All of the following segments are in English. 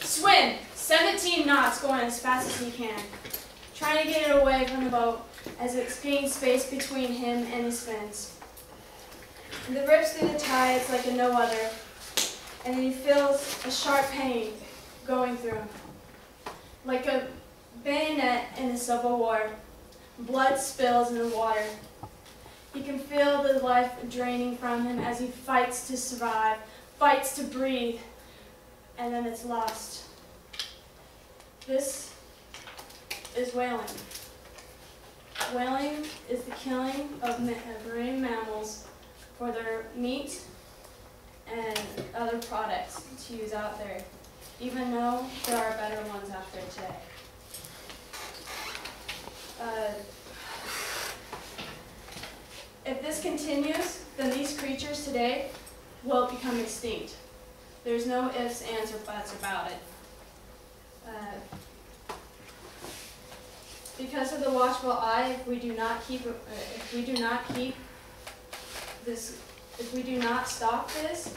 Swim! 17 knots, going as fast as he can. Trying to get it away from the boat as it's gaining space between him and his fins. And it rips through the tides like a no other, and then he feels a sharp pain going through him. Like a bayonet in the Civil War, blood spills in the water. He can feel the life draining from him as he fights to survive, fights to breathe, and then it's lost. This is whaling. Whaling is the killing of marine mammals for their meat and other products to use out there, even though there are better ones out there today. If this continues, then these creatures today will become extinct. There's no ifs, ands, or buts about it. Because of the watchful eye, if we do not stop this,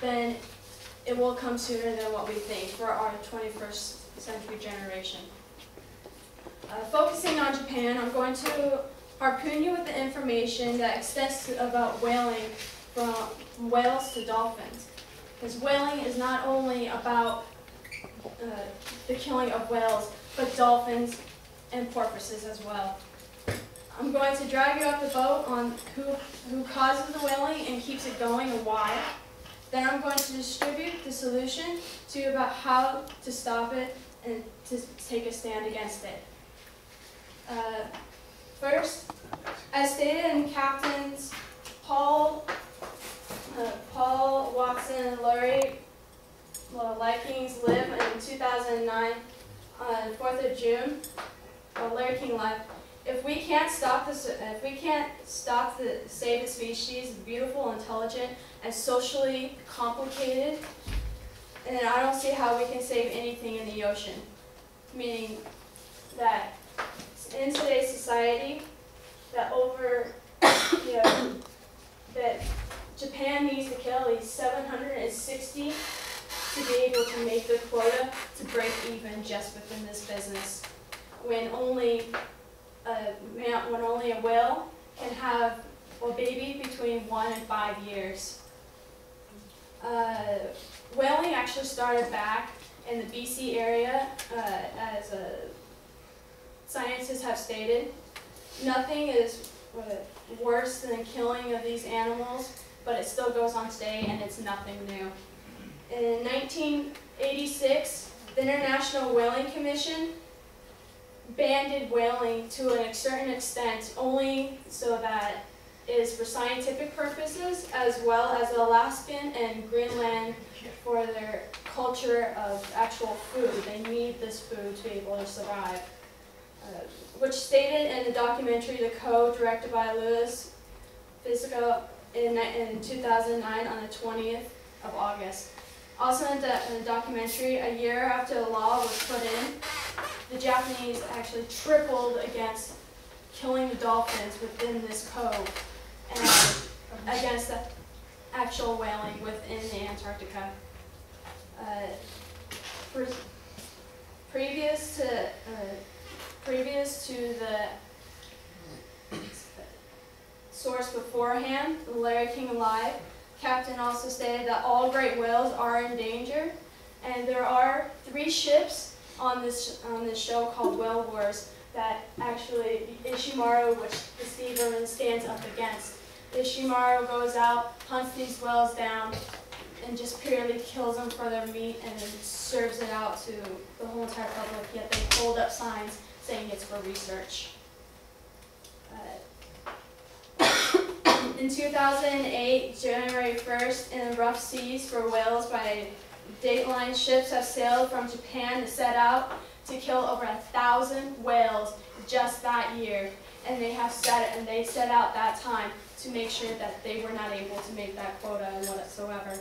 then it will come sooner than what we think for our 21st century generation. Focusing on Japan, I'm going to harpoon you with the information that extends about whaling from whales to dolphins. Because whaling is not only about the killing of whales, but dolphins and porpoises as well. I'm going to drag you off the boat on who causes the whaling and keeps it going and why. Then I'm going to distribute the solution to you about how to stop it and to take a stand against it. First, as stated in Captains Paul Watson and Larry King live in 2009 on 4th of June. Larry King live. If we can't stop this, save the species, beautiful, intelligent, and socially complicated, then I don't see how we can save anything in the ocean. Meaning that in today's society, that that Japan needs to kill at least 760 to be able to make the quota to break even just within this business. When only a whale can have a baby between 1 and 5 years. Whaling actually started back in the BC area, as scientists have stated. Nothing is worse than the killing of these animals, but it still goes on today, and it's nothing new. In 1986, the International Whaling Commission banned whaling to a certain extent, only so that it is for scientific purposes, as well as Alaskan and Greenland for their culture of actual food. They need this food to be able to survive. Which stated in the documentary The Code, directed by Louis Fisico in 2009 on the 20th of August. Also in the documentary, a year after the law was put in, the Japanese actually tripled against killing the dolphins within this code and against the actual whaling within the Antarctica. Previous to the source beforehand, Larry King Alive, Captain also stated that all great whales are in danger, and there are 3 ships on this show called Whale Wars that actually Ishimaru, which the Steve Irwin stands up against. Ishimaru goes out, hunts these whales down, and just purely kills them for their meat and then serves it out to the whole entire public, yet they hold up signs saying it's for research. In 2008, January 1st, in rough seas for whales by Dateline ships have sailed from Japan to set out to kill over 1,000 whales just that year. And they set out that time to make sure that they were not able to make that quota whatsoever.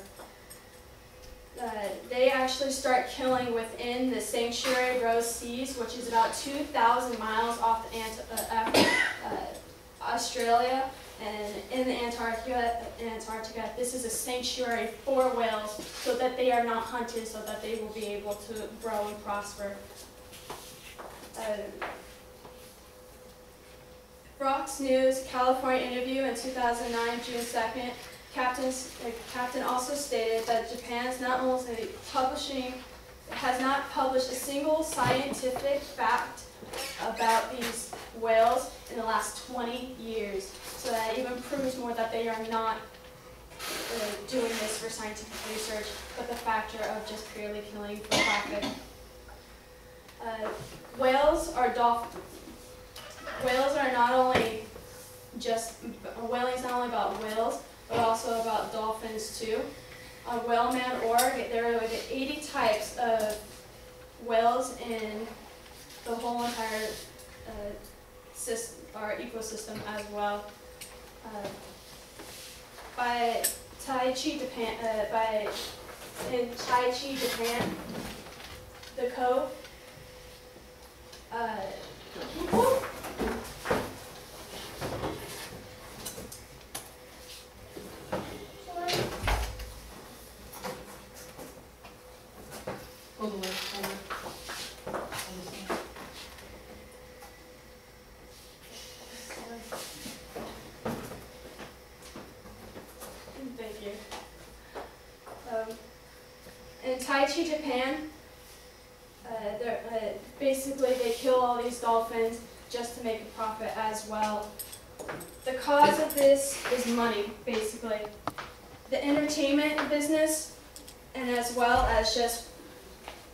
They actually start killing within the Sanctuary Rose Seas, which is about 2,000 miles off Australia, And in Antarctica, this is a sanctuary for whales so that they are not hunted, so that they will be able to grow and prosper. Fox News California interview in 2009, June 2nd, Captain also stated that Japan is not only has not published a single scientific fact about these whales in the last 20 years. So that even proves more that they are not doing this for scientific research, but the factor of just purely killing for profit. Whales are not only whaling is not only about whales, but also about dolphins too. On whaleman.org, there are like 80 types of whales in the whole entire our ecosystem as well. In Taichi, Japan, the cove. Thank you. In Taichi, Japan, basically they kill all these dolphins just to make a profit as well. The cause of this is money, basically. The entertainment business, and as well as just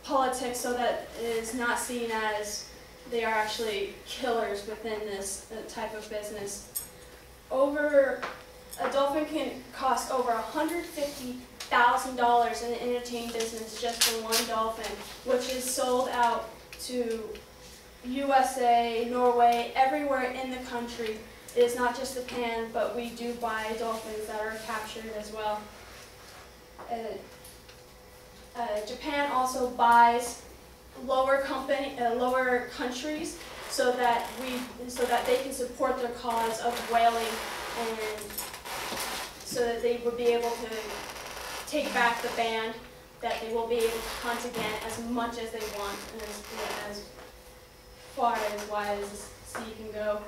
politics, so that it is not seen as they are actually killers within this type of business. A dolphin can cost over $150,000 in the entertainment business just for one dolphin, which is sold out to USA, Norway, everywhere in the country. It is not just Japan, but we do buy dolphins that are captured as well. Japan also buys lower countries so that they can support their cause of whaling, and so that they would be able to take back the ban, that they will be able to hunt again as much as they want and as far as wide as the sea can go.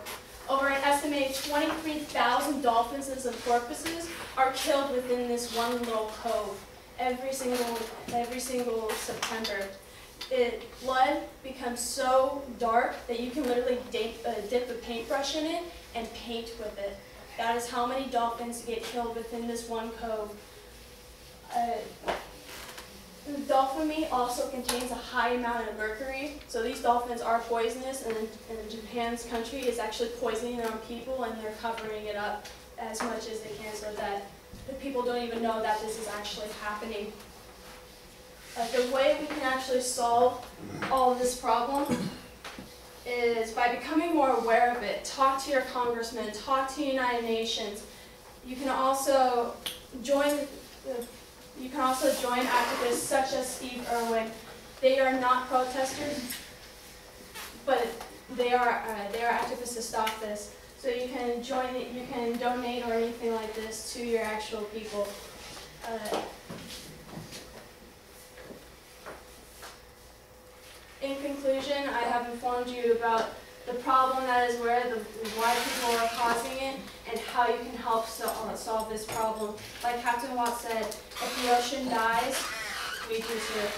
Over an estimated 23,000 dolphins and some porpoises are killed within this one little cove every single September. Blood becomes so dark that you can literally dip a paintbrush in it and paint with it. That is how many dolphins get killed within this one cove. Dolphin meat also contains a high amount of mercury, so these dolphins are poisonous, and in Japan's country is actually poisoning their own people, and they're covering it up as much as they can so that the people don't even know that this is actually happening. The way we can actually solve all of this problem is by becoming more aware of it. Talk to your congressman, talk to the United Nations. You can also join activists such as Steve Irwin. They are not protesters, but they are activists to stop this. So you can join it, you can donate or anything like this to your actual people. In conclusion, I have informed you about the problem that is why people are causing it, and how you can help solve this problem. Like Captain Watt said, if the ocean dies, we do too.